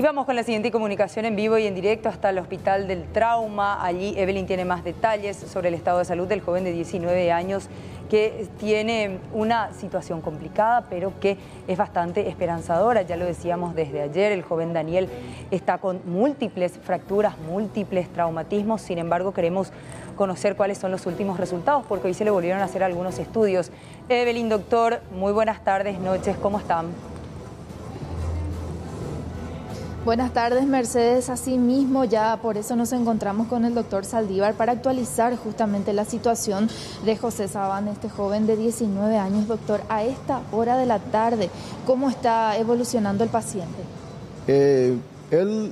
Y vamos con la siguiente comunicación en vivo y en directo hasta el Hospital del Trauma. Allí Evelyn tiene más detalles sobre el estado de salud del joven de 19 años que tiene una situación complicada, pero que es bastante esperanzadora. Ya lo decíamos desde ayer, el joven Daniel está con múltiples fracturas, múltiples traumatismos. Sin embargo, queremos conocer cuáles son los últimos resultados, porque hoy se le volvieron a hacer algunos estudios. Evelyn, doctor, muy buenas tardes, noches, ¿cómo están? Buenas tardes, Mercedes. Así mismo, ya por eso nos encontramos con el doctor Saldívar para actualizar justamente la situación de José Sabán, este joven de 19 años. Doctor, a esta hora de la tarde, ¿cómo está evolucionando el paciente? Él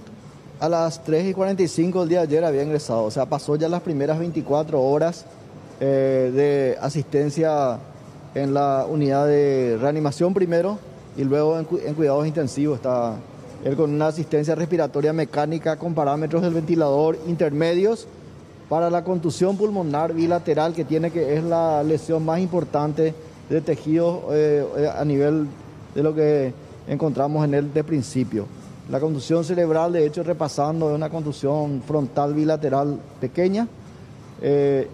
a las 3:45 del día de ayer había ingresado, o sea, pasó ya las primeras 24 horas de asistencia en la unidad de reanimación primero y luego en cuidados intensivos. Está él con una asistencia respiratoria mecánica con parámetros del ventilador intermedios para la contusión pulmonar bilateral que tiene, que es la lesión más importante de tejidos a nivel de lo que encontramos en él de principio. La contusión cerebral, de hecho, repasando, es una contusión frontal bilateral pequeña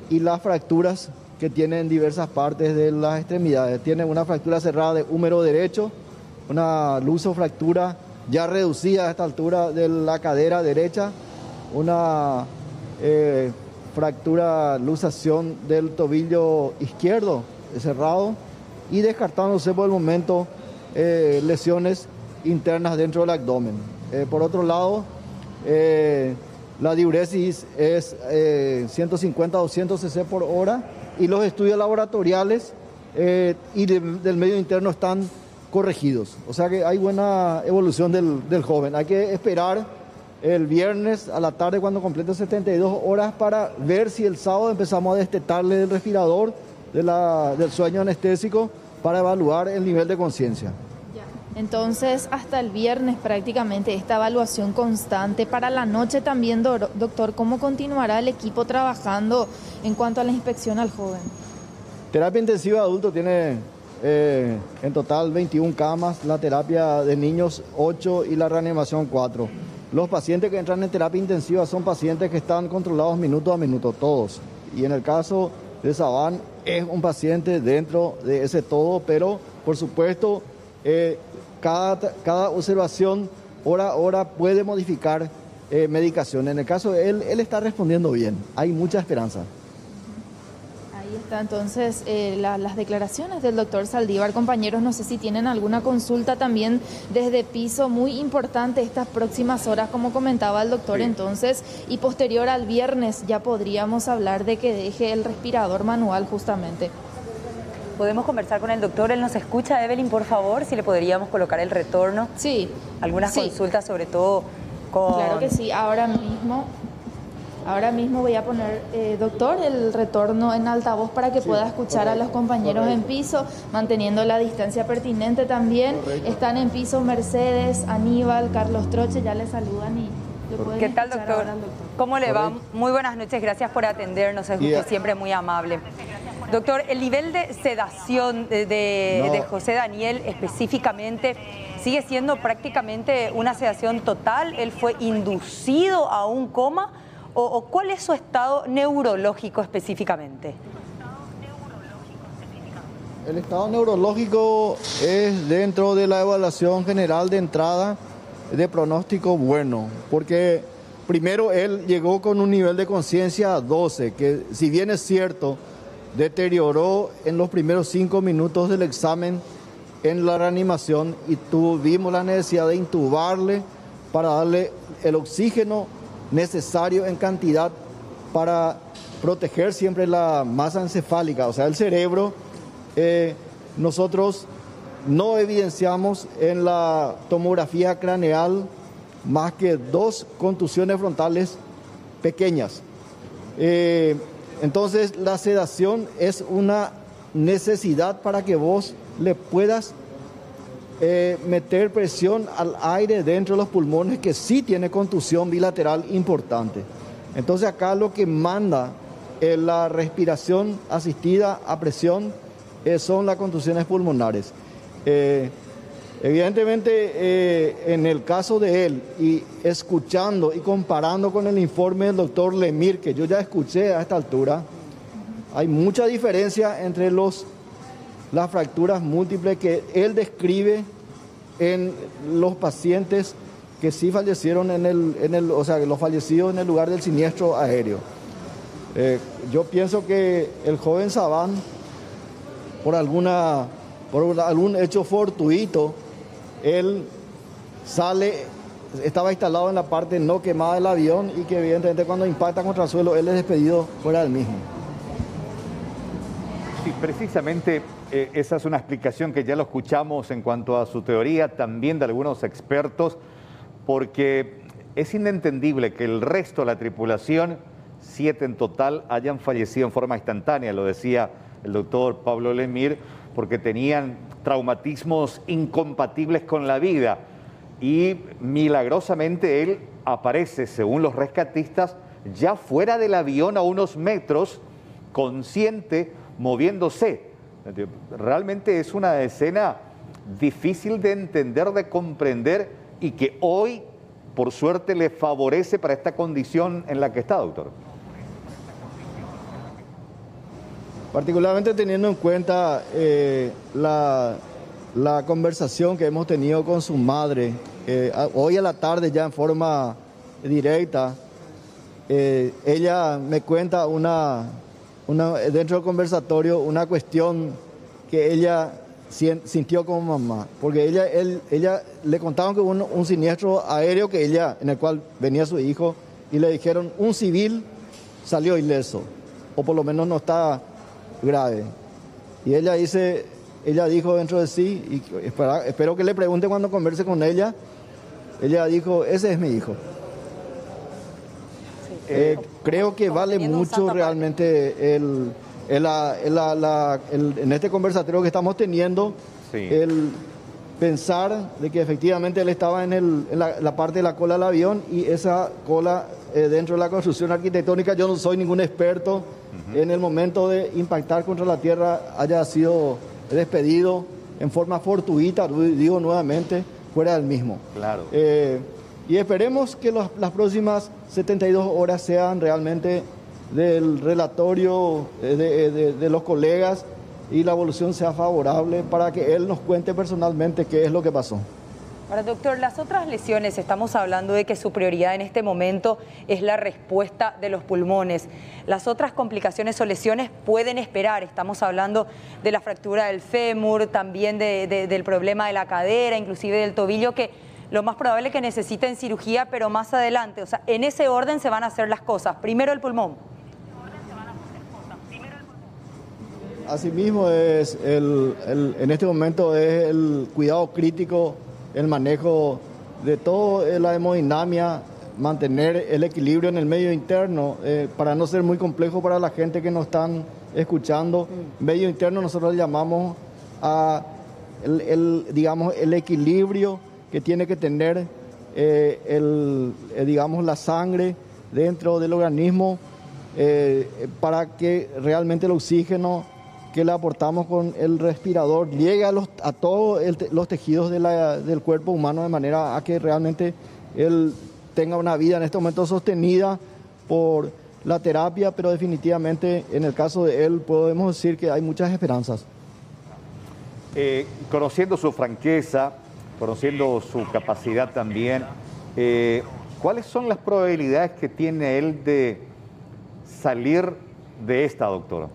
y las fracturas que tiene en diversas partes de las extremidades. Tiene una fractura cerrada de húmero derecho, una lusofractura ya reducida a esta altura de la cadera derecha, una fractura, luxación del tobillo izquierdo cerrado y descartándose por el momento lesiones internas dentro del abdomen. Por otro lado, la diuresis es 150-200 cc por hora y los estudios laboratoriales y del medio interno están corregidos. O sea que hay buena evolución del joven. Hay que esperar el viernes a la tarde cuando complete 72 horas para ver si el sábado empezamos a destetarle del respirador, del sueño anestésico, para evaluar el nivel de conciencia. Entonces, hasta el viernes prácticamente esta evaluación constante. Para la noche también, doctor, ¿cómo continuará el equipo trabajando en cuanto a la inspección al joven? Terapia intensiva de adulto tiene en total 21 camas, la terapia de niños 8 y la reanimación 4. Los pacientes que entran en terapia intensiva son pacientes que están controlados minuto a minuto, todos. Y en el caso de Sabán es un paciente dentro de ese todo, pero por supuesto cada observación hora a hora puede modificar medicación. En el caso de él está respondiendo bien, hay mucha esperanza. Ahí está entonces las declaraciones del doctor Saldívar. Compañeros, no sé si tienen alguna consulta también desde piso, muy importante estas próximas horas, como comentaba el doctor. Sí. Entonces, y posterior al viernes ya podríamos hablar de que deje el respirador manual justamente. ¿Podemos conversar con el doctor? Él nos escucha, Evelyn, por favor, si le podríamos colocar el retorno. Sí. Algunas consultas, sobre todo con... Claro que sí, ahora mismo voy a poner, doctor, el retorno en altavoz para que pueda escuchar a los compañeros en piso, manteniendo la distancia pertinente también. Están en piso Mercedes, Aníbal, Carlos Troche, ya les saludan y le pueden ¿Qué tal, doctor? ¿Cómo le va? Muy buenas noches, gracias por atendernos, es usted siempre muy amable. Doctor, el nivel de sedación de José Daniel específicamente sigue siendo prácticamente una sedación total. ¿Él fue inducido a un coma? ¿O cuál es su estado neurológico específicamente? El estado neurológico es dentro de la evaluación general de entrada de pronóstico bueno, porque primero él llegó con un nivel de conciencia 12, que si bien es cierto, deterioró en los primeros 5 minutos del examen en la reanimación y tuvimos la necesidad de intubarle para darle el oxígeno necesario en cantidad para proteger siempre la masa encefálica, o sea, el cerebro. Nosotros no evidenciamos en la tomografía craneal más que 2 contusiones frontales pequeñas. Entonces la sedación es una necesidad para que vos le puedas meter presión al aire dentro de los pulmones, que sí tiene contusión bilateral importante. Entonces acá lo que manda la respiración asistida a presión son las contusiones pulmonares. Evidentemente, en el caso de él, y escuchando y comparando con el informe del doctor Lemir, que yo ya escuché a esta altura, hay mucha diferencia entre las fracturas múltiples que él describe en los pacientes que sí fallecieron o sea, los fallecidos en el lugar del siniestro aéreo. Yo pienso que el joven Sabán, por algún hecho fortuito, él estaba instalado en la parte no quemada del avión y que evidentemente cuando impacta contra el suelo, él es despedido fuera del mismo. Sí, precisamente esa es una explicación que ya lo escuchamos en cuanto a su teoría, también de algunos expertos, porque es inentendible que el resto de la tripulación, 7 en total, hayan fallecido en forma instantánea, lo decía el doctor Pablo Lemir, porque tenían traumatismos incompatibles con la vida y milagrosamente él aparece, según los rescatistas, ya fuera del avión a unos metros, consciente, moviéndose. Realmente es una escena difícil de entender, de comprender y que hoy, por suerte, le favorece para esta condición en la que está, doctor. Particularmente teniendo en cuenta la conversación que hemos tenido con su madre, hoy a la tarde ya en forma directa, ella me cuenta dentro del conversatorio una cuestión que ella sintió como mamá, porque ella le contaron que hubo un siniestro aéreo en el cual venía su hijo y le dijeron un civil salió ileso, o por lo menos no está grave. Y ella dijo dentro de sí, y espero que le pregunte cuando converse con ella dijo, ese es mi hijo. Creo que vale mucho realmente en este conversatorio que estamos teniendo, sí, el pensar de que efectivamente él estaba en la parte de la cola del avión y esa cola dentro de la construcción arquitectónica, yo no soy ningún experto, en el momento de impactar contra la tierra haya sido despedido en forma fortuita, digo nuevamente, fuera del mismo. Claro. Y esperemos que las próximas 72 horas sean realmente del relatorio de los colegas y la evolución sea favorable para que él nos cuente personalmente qué es lo que pasó. Ahora, doctor, las otras lesiones, estamos hablando de que su prioridad en este momento es la respuesta de los pulmones. Las otras complicaciones o lesiones pueden esperar. Estamos hablando de la fractura del fémur, también del problema de la cadera, inclusive del tobillo, que lo más probable es que necesiten cirugía, pero más adelante. O sea, en ese orden se van a hacer las cosas. Primero el pulmón. Asimismo, en este momento es el cuidado crítico, el manejo de toda la hemodinamia, mantener el equilibrio en el medio interno, para no ser muy complejo para la gente que nos están escuchando. Medio interno nosotros le llamamos digamos, el equilibrio que tiene que tener digamos, la sangre dentro del organismo para que realmente el oxígeno que le aportamos con el respirador llegue a todos los tejidos del cuerpo humano, de manera a que realmente él tenga una vida en este momento sostenida por la terapia, pero definitivamente en el caso de él podemos decir que hay muchas esperanzas. Conociendo su franqueza, conociendo su capacidad también, ¿cuáles son las probabilidades que tiene él de salir de esta, doctora?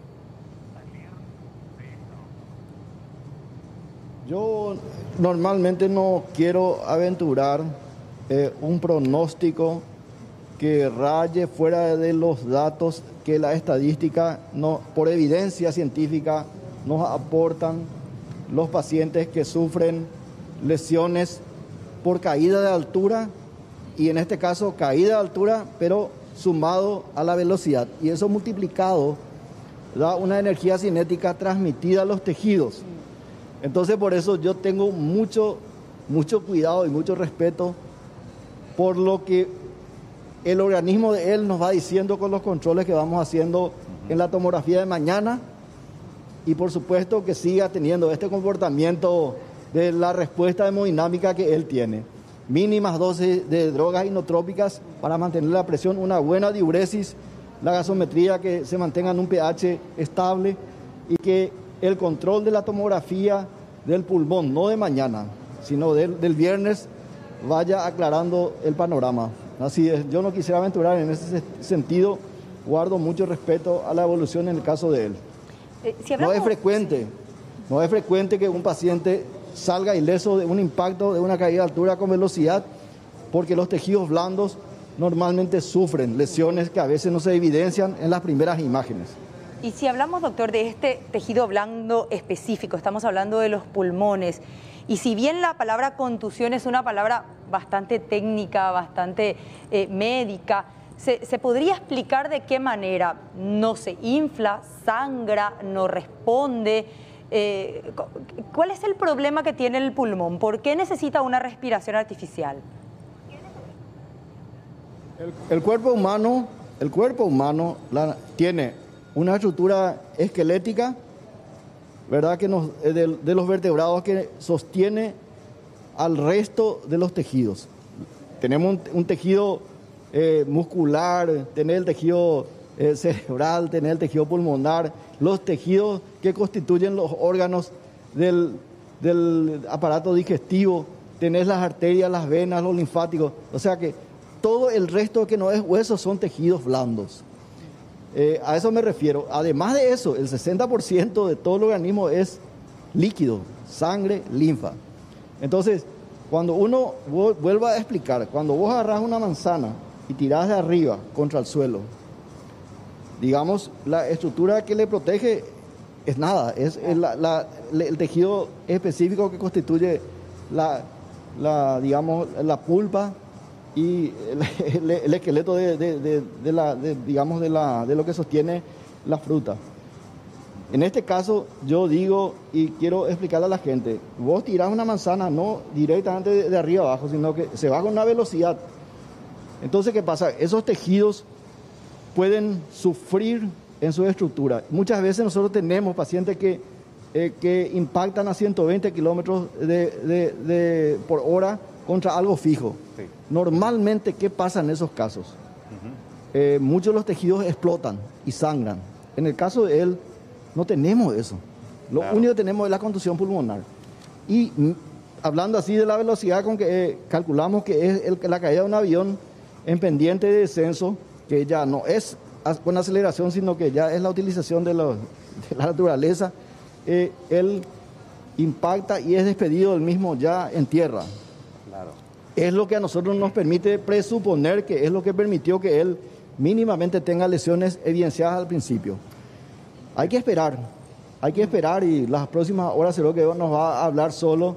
Yo normalmente no quiero aventurar un pronóstico que raye fuera de los datos que la estadística, por evidencia científica, nos aportan los pacientes que sufren lesiones por caída de altura, y en este caso caída de altura, pero sumado a la velocidad. Y eso multiplicado da una energía cinética transmitida a los tejidos. Entonces, por eso yo tengo mucho cuidado y mucho respeto por lo que el organismo de él nos va diciendo con los controles que vamos haciendo en la tomografía de mañana, y por supuesto que siga teniendo este comportamiento de la respuesta hemodinámica que él tiene. Mínimas dosis de drogas inotrópicas para mantener la presión, una buena diuresis, la gasometría que se mantenga en un pH estable y que el control de la tomografía del pulmón, no de mañana, sino del viernes, vaya aclarando el panorama. Así es, yo no quisiera aventurar en ese sentido, guardo mucho respeto a la evolución en el caso de él. No es frecuente que un paciente salga ileso de un impacto, de una caída de altura con velocidad, porque los tejidos blandos normalmente sufren lesiones que a veces no se evidencian en las primeras imágenes. Y si hablamos, doctor, de este tejido blando específico, estamos hablando de los pulmones, y si bien la palabra contusión es una palabra bastante técnica, bastante médica, ¿se podría explicar de qué manera no se infla, sangra, no responde? ¿Cuál es el problema que tiene el pulmón? ¿Por qué necesita una respiración artificial? El cuerpo humano tiene una estructura esquelética, ¿verdad? De los vertebrados que sostiene al resto de los tejidos. Tenemos un tejido muscular, tener el tejido cerebral, tener el tejido pulmonar, los tejidos que constituyen los órganos del aparato digestivo, tenés las arterias, las venas, los linfáticos, o sea que todo el resto que no es hueso son tejidos blandos. A eso me refiero. Además de eso, el 60% de todo el organismo es líquido, sangre, linfa. Entonces, cuando uno, vuelvo a explicar, cuando vos agarrás una manzana y tirás de arriba contra el suelo, digamos, la estructura que le protege es nada, es el tejido específico que constituye digamos, la pulpa y el esqueleto de lo que sostiene la fruta. En este caso, yo digo y quiero explicarle a la gente, vos tirás una manzana no directamente de arriba abajo, sino que se va con una velocidad. Entonces, ¿qué pasa? Esos tejidos pueden sufrir en su estructura. Muchas veces nosotros tenemos pacientes que impactan a 120 kilómetros por hora contra algo fijo. Sí. Normalmente, ¿qué pasa en esos casos? Muchos de los tejidos explotan y sangran. En el caso de él, no tenemos eso. Lo único que tenemos es la contusión pulmonar. Y hablando así de la velocidad con que calculamos que es la caída de un avión en pendiente de descenso, que ya no es con aceleración, sino que ya es la utilización de la naturaleza, él impacta y es despedido del mismo ya en tierra. Claro. Es lo que a nosotros nos permite presuponer que es lo que permitió que él mínimamente tenga lesiones evidenciadas al principio. Hay que esperar y las próximas horas creo que nos va a hablar solo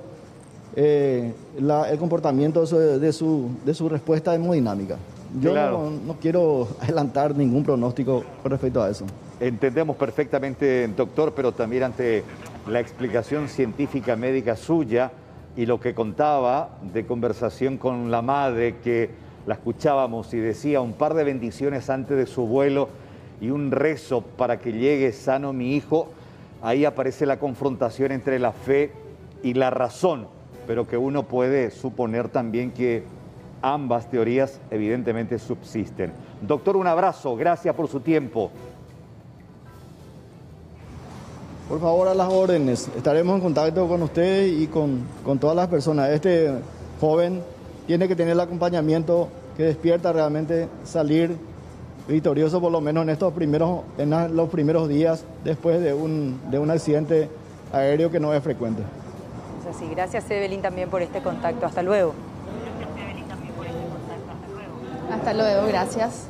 el comportamiento de su respuesta hemodinámica. Yo claro. no quiero adelantar ningún pronóstico con respecto a eso. Entendemos perfectamente, doctor, pero también ante la explicación científica médica suya y lo que contaba de conversación con la madre, que la escuchábamos y decía un par de bendiciones antes de su vuelo y un rezo para que llegue sano mi hijo, ahí aparece la confrontación entre la fe y la razón, pero que uno puede suponer también que ambas teorías evidentemente subsisten. Doctor, un abrazo, gracias por su tiempo. Por favor, a las órdenes. Estaremos en contacto con ustedes y con todas las personas. Este joven tiene que tener el acompañamiento que despierta realmente salir victorioso, por lo menos en los primeros días después de un accidente aéreo que no es frecuente. Es así. Gracias, Evelyn, también por este contacto. Hasta luego. Hasta luego, gracias.